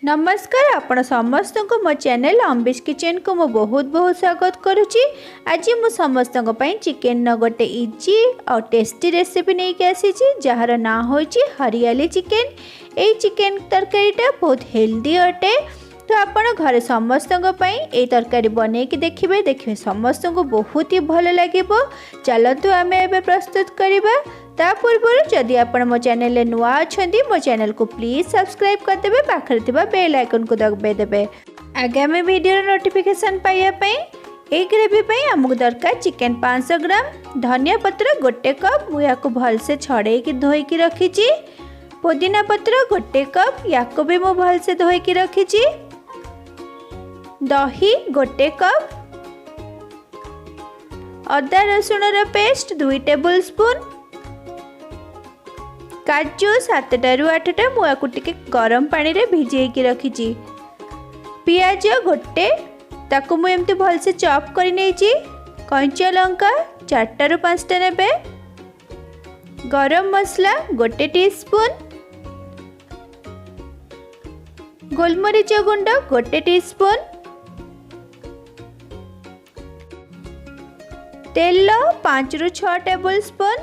नमस्कार आपण समस्त को मो चैनल अम्बिश किचन को मो बहुत बहुत स्वागत करुच्ची। आज मु समस्त चिकेन न गोटे इजी और टेस्टी रेसिपी नहीं के आसी जार ना हो हरियाली चिकेन। ये चिकेन तरकारीटा बहुत हेल्दी अटे तो आपण घरे समस्त ये तरकारी बने कि देखिए समस्त को बहुत ही भल लगे। चलतु आम ए प्रस्तुत करवा ता पूर्व जदि आपण मो चैनल नुआ अच्छा मो चैनल को प्लीज सब्सक्राइब करदे पाखरे थिबा बेल आइकन को दबाई देबे आगामी वीडियो नोटिफिकेशन पाइबा। ए ग्रेवी आमको दरकार चिकेन 500 ग्राम, धनिया पत्र गोटे कप मुझे भलसे छड़े धोईकी रखी, पुदीना पत्र गोटे कप या भी मु भलसे धोईकी रखी, दही गोटे कप, अदा रसुण पेस्ट 2 टेबल स्पून, काजू 7 रु 8टा मुझे गरम पानी रे भिजेकी रखी, पियाज गोटे ताकू मु एमती भलसे चॉप कर नहीं, कंचा लंका 4 रु 5टा नेबे, गरम मसला गोटे टीस्पून, गोलमरीच गुंड गोटे टीस्पून, तेल 5 रु 6 टेबल स्पून,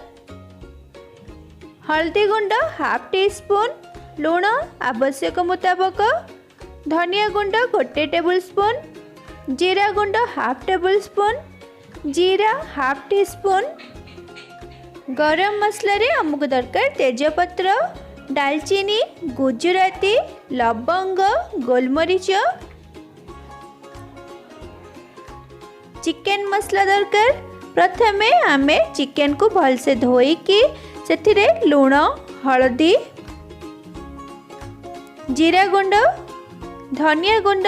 हल्दी गुंड हाफ टी स्पून, लूण आवश्यक मुताबक, धनिया गुंड गोटे टेबल स्पून, जीरा गुंड हाफ टेबल स्पून, जीरा हाफ टी स्पून, गरम मसला रे हमको दरकार तेजपत्र, दालचीनी, गुजराती, लवंग, गोलमरीच, चिकेन मसला दरकार। प्रथमे आमे चिकेन को भलसे धोईकी सेथिरे लूण, हलदी, जीरा गुंड, धनिया गुंड,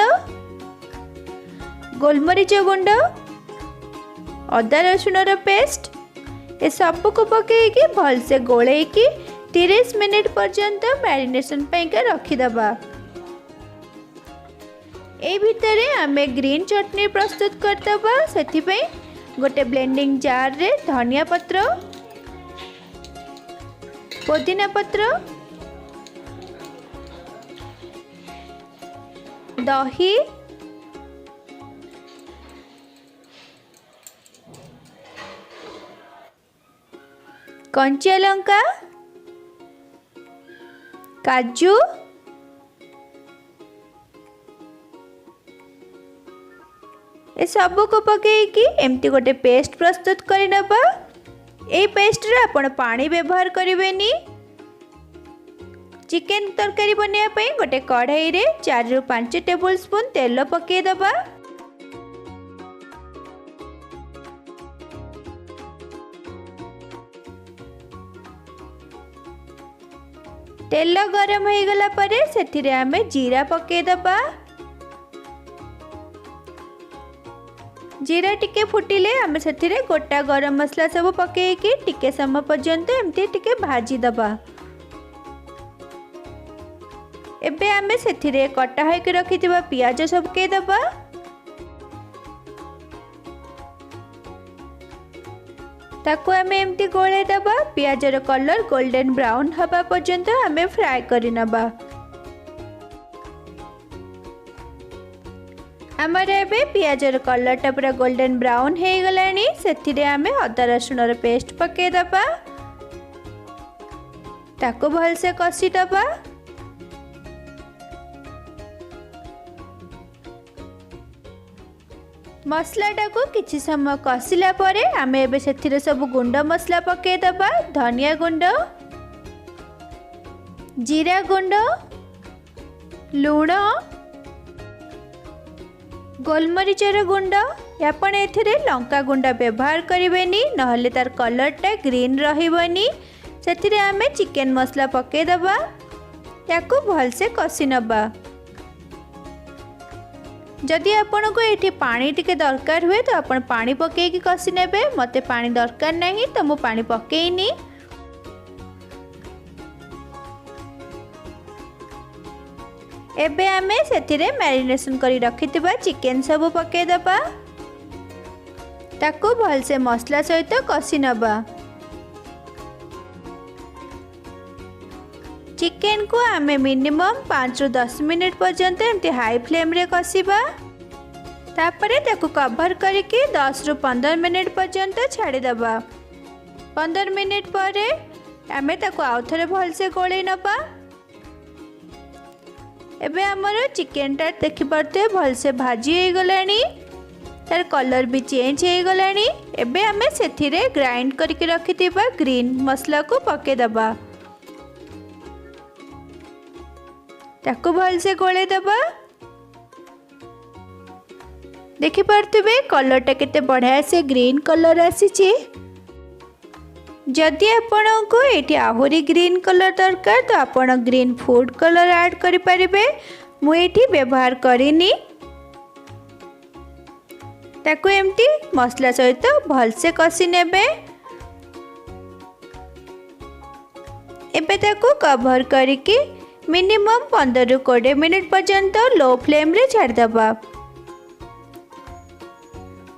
गोलमरीच गुंड, अदा रसुण पेस्ट ए सब को पकईकी भलसे गोलेकी 30 मिनिट पर्यंत मैरिनेशन पैका रखीदबा। ए भितरे आमे ग्रीन चटनी प्रस्तुत करदबा। सेथिपई गोटे ब्लेंडिंग जार रे धनिया पत्र, पुदीना पत्र, दही, कंचा लंका, काजू, ए सब को पकईकी एमती गोटे पेस्ट प्रस्तुत करनबा। ए पेस्ट रे आपण पानी व्यवहार करिवेनी। चिकेन तरकारी बनिया पई गोटे कढ़ाई रे 4 रु 5 टेबल स्पून तेल पके दबा। तेल गरम हो गला परे सेथिरे आमे जीरा पके दबा। जीरा टिके फुटिले आमे सेथिरे गोटा गरम मसला सब पकेकी टिके समय पर्यंत एमती टिके भाजी दबा। एबे आमे सेथिरे कटा होके रखिथिबा पियाज सब पके दबा। ताको आमे एमती गोळे दबा। पियाजर कलर गोल्डन ब्राउन हबा पर्यंत आमे फ्राई करि नबा। आमर एबे पियाजर कलरटा पूरा गोल्डन ब्राउन हो गलानी। सेथिरे आमे अदा रसुण पेस्ट पके दबा। ताको भलसे कसी दबा। मसलाटा को किछि समय कसिला परे आमे एबे सेथिरे सब गुंड मसला पके दबा। धनिया गुंड, जीरा गुंड, लूण, गोलमरीचर गुंड, आपण एथिरे लंका गुंड व्यवहार करिवेनी नहले तार कलरटा ग्रीन रहिबनी। सेथिरे आमे चिकेन मसला पके दबा। याको भलसे कसी नबा। जदि आपण को एठी पानी टिके दरकार हुए तो आपण पानी पकेकी कसी नेबे। मते पानी दरकार नहीं तो मु पानी पकेइनी। एबे आमे सेथिरे मैरिनेशन करी रखिथिबा चिकेन सब पके दबा। ताको भलसे मसला सहित कसी नबा। चिकेन को आमे मिनिमम 5 ରୁ 10 मिनिट पर्यंत एमती हाई फ्लेम रे कसिबा। तापरे ताकू कवर करके 10 ରୁ 15 मिनिट पर्यंत छाड़ी दबा। 15 मिनिट परे आमे ताकू आउ थरे भलसे गोळेई नबा। एबे हमर चिकेन टा देखि परते भलसे भाजी हे गलानी, तार कलर भी चेंज हो गलानी। एबे आमे सेथिरे ग्राइंड करके रखिथिबा ग्रीन मसला को पके दबा। ताकू भलसे गोळे दबा। देखि परथिबे कलर टा केते बढ़िया से ग्रीन कलर आसीची। जदि आपनको एठी आहुरी ग्रीन कलर दरकार तो आपण ग्रीन फूड कलर ऐड करि परिबे। मु एठी व्यवहार करिनी। ताकू एमती मसला सहित भलसे कसी नेबे। एबे ताकू कवर करके मिनिमम 15 ରୁ 20 मिनिट पर्यंत लो फ्लेम रे छाड़ दबा।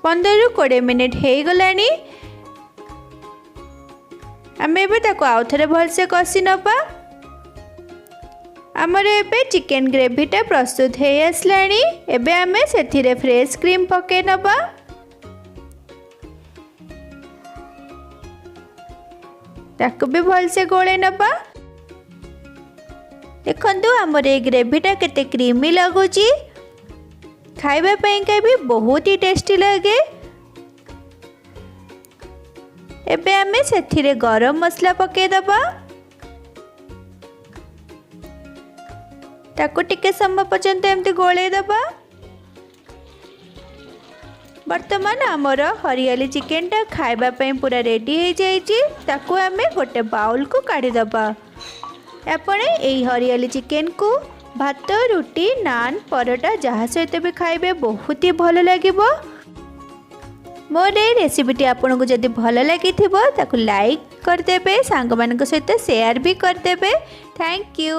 15 ରୁ 20 मिनिट हे गलानी। आमे एबे ताकू आउ थरे भलसे कसी नबा। आमर एबे चिकेन ग्रेवीटा प्रस्तुत हो आसलानी। एबे आमे सेथिरे फ्रेश क्रीम पके नबा। ताकू भी भलसे गोळे नबा। देखंतु आमर ए ग्रेवीटा केते क्रीमी लगुची। खाइबा पई भी बहुत ही टेस्टी लगे। एबे आमे सेथिरे गरम मसला पके दबा। ताकू टिके समय पर्यंत एमती गोळे दबा। वर्तमान आमर हरियाली चिकेन टा खाइबा पई पूरा रेडी हो जाइए। ताकू आमे गोटे बाउल को काढ़ी दबा। आपण एई हरियाली चिकेन को भात, रुटी, नान, परोटा जहाँ सहित भी खाइबे बहुत ही भल लागिबो। मोर ए रेसिपीटी आपको जदि भल लगी ताकू लाइक करदेबे, सांग मान सहित शेयर भी करदेबे। Thank you.